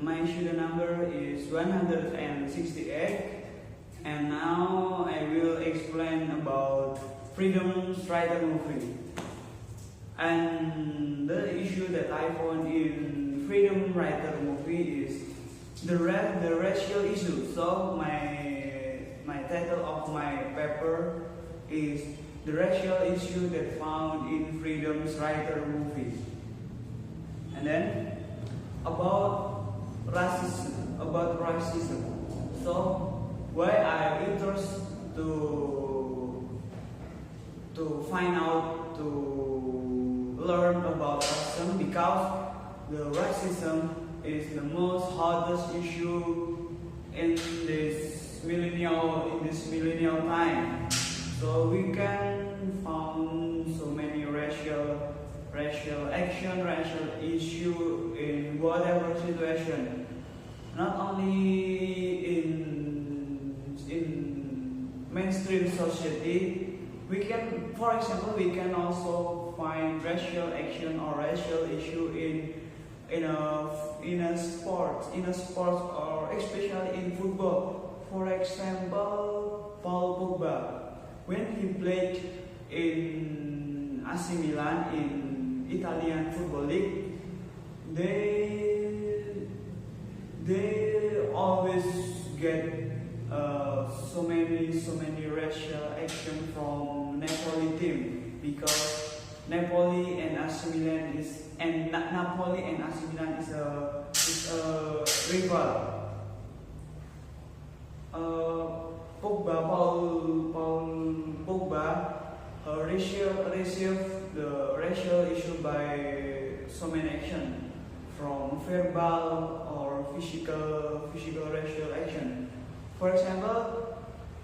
My student number is 168, and now I will explain about Freedom Strider movie. And the issue that I found in Freedom Rider movie is the racial issue. So my title of my paper is the racial issue that found in Freedom Rider movie. And then about racism. So why I interested to find out, to learn about racism, because the racism is the most hottest issue in this millennial time. So we can find so many racial action, racial issue in whatever situation. Not only in mainstream society, we can, for example, we can also find racial action or racial issue in a sport, or especially in football. For example, Paul Pogba, when he played in AC Milan in Italian football league, they always get so many racial action from Napoli team, because Napoli and AC Milan is a rival. Paul Pogba received the racial issue by so many action, from verbal or physical racial action. For example,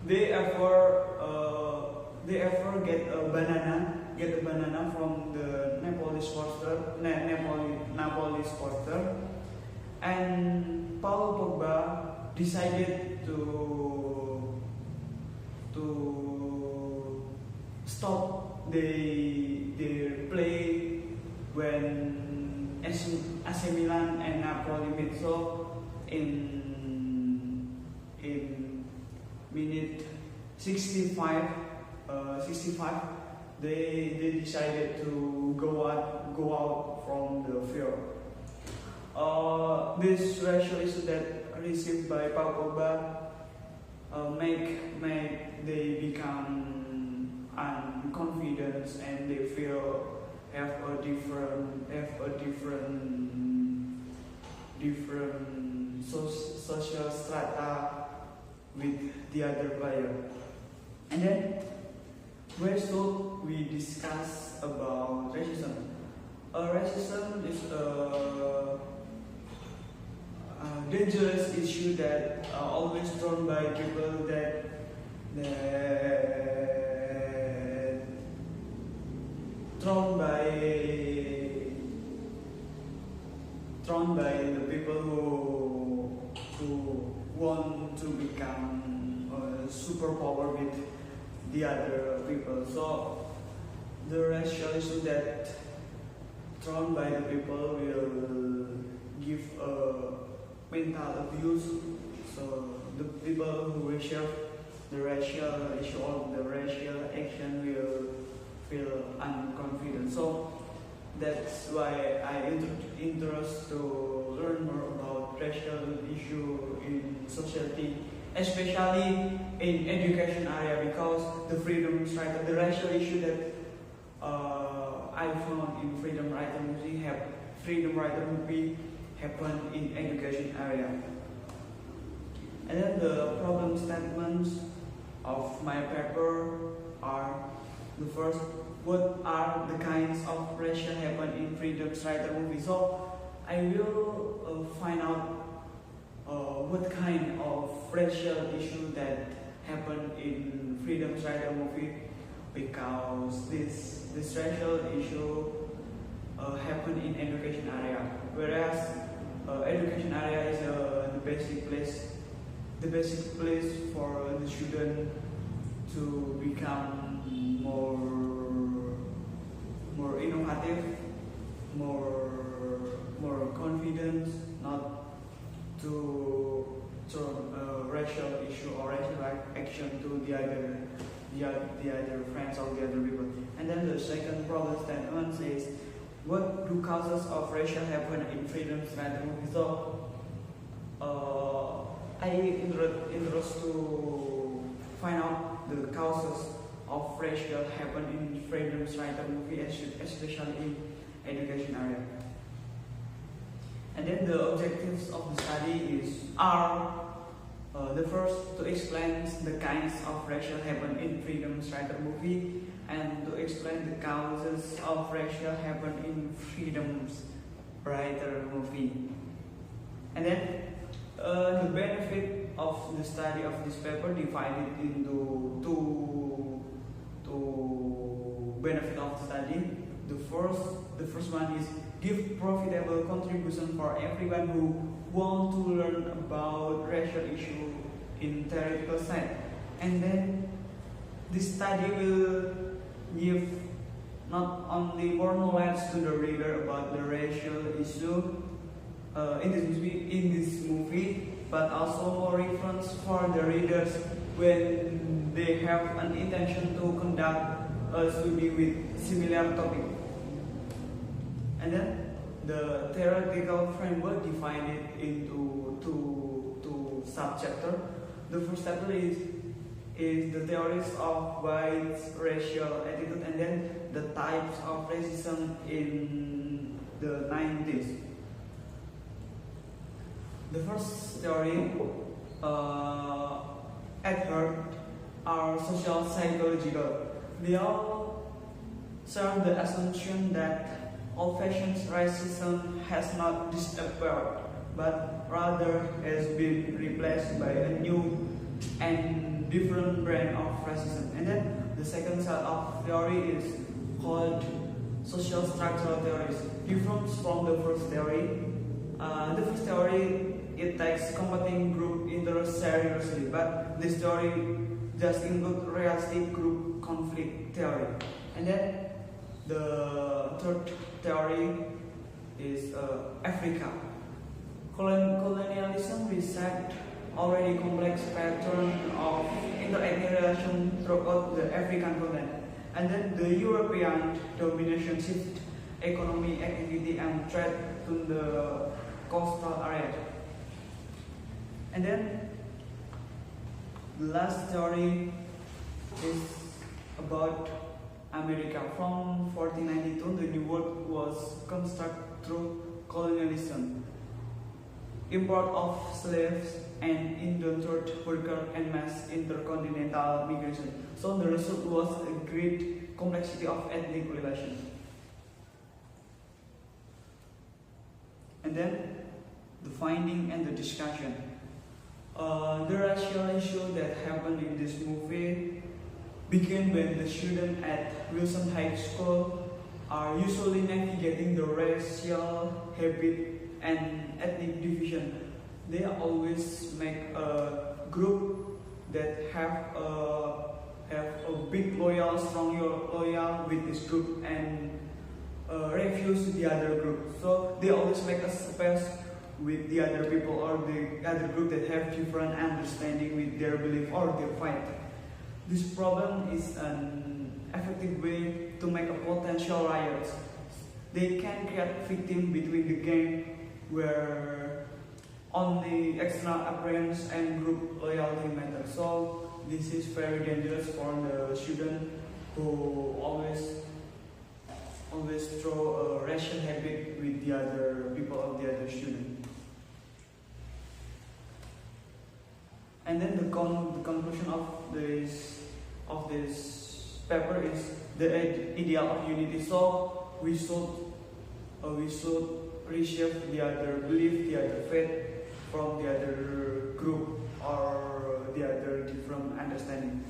they ever get a banana from the Napoli supporter, and Paul Pogba decided to stop their play when AC Milan and Napoli meet. So in minute 65, they decided to go out from the field. This racial issue that received by Paul Pogba make they become unconfident, and they have a different social strata with the other player. And then where should we discuss about racism? Racism is a dangerous issue that always thrown by people that thrown by the people who want to become a superpower with the other people. So the racial issue that thrown by the people will give a mental abuse. So the people who receive the racial issue or the racial action will feel unconfident. So that's why I interest to learn more about racial issue in society, especially in education area, because the racial issue that I found in Freedom Rider movie happen in education area. And then the problem statements of my paper are: the first, what are the kinds of racial happen in Freedom Rider movie? So I will find out what kind of racial issue that happen in Freedom Rider movie, because this racial issue happen in education area, whereas education area is the basic place for the student to become more innovative, more confident, not to turn a racial issue or racial action to the other friends or the other people. And then the second problem statement says, what do causes of racial happen in freedom struggle movie? So I interest to find out the causes of racial happen in freedom struggle movie, especially in education area. And then the objectives of the study are the first, to explain the kinds of racial happen in freedom struggle movie, and to explain the causes of racial happen in freedom writer movie. And then the benefit of the study of this paper divided into two benefit of the study. The first one is give profitable contribution for everyone who want to learn about racial issue in theoretical side. And then this study will give not only more knowledge to the reader about the racial issue in this movie, but also more reference for the readers when they have an intention to conduct a study with similar topic. And then the theoretical framework divided into two subchapters. The first chapter is the theories of white racial attitude, and then the types of racism in the 90s. The first theory at heart are social psychological. They all share the assumption that old-fashioned racism has not disappeared, but rather has been replaced by a new and different brand of racism. And then the second set of theory is called social structural theories. Different from the first theory. The first theory, it takes combating group interests seriously, but this theory just includes realistic group conflict theory. And then the third theory is Africa. Colonialism reshaped already complex pattern of inter-ethnic relation throughout the African continent. And then the European domination shift economic activity and trade to the coastal area. And then the last theory is about America. From 1492, the New World was constructed through colonialism, import of slaves, and indentured workers and mass intercontinental migration. So the result was a great complexity of ethnic relations. And then the finding and the discussion. The racial issue that happened in this movie began when the students at Wilson High School are usually navigating the racial habit and ethnic division. They always make a group that have a big loyal, strong loyal with this group, and refuse the other group. So they always make a space with the other people or the other group that have different understanding with their belief or their fight. This problem is an effective way to make a potential riot. They can create victims between the gang where only external appearance and group loyalty matter. So this is very dangerous for the student who always throw a racial habit with the other people of the other student. And then the conclusion of this paper is the ideal of unity. So we should reshape the other belief, the other faith from the other group or the other different understanding.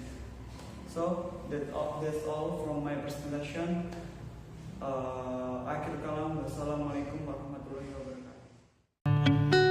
So that's all from my presentation. Akhir kalam, wassalamualaikum warahmatullahi wabarakatuh.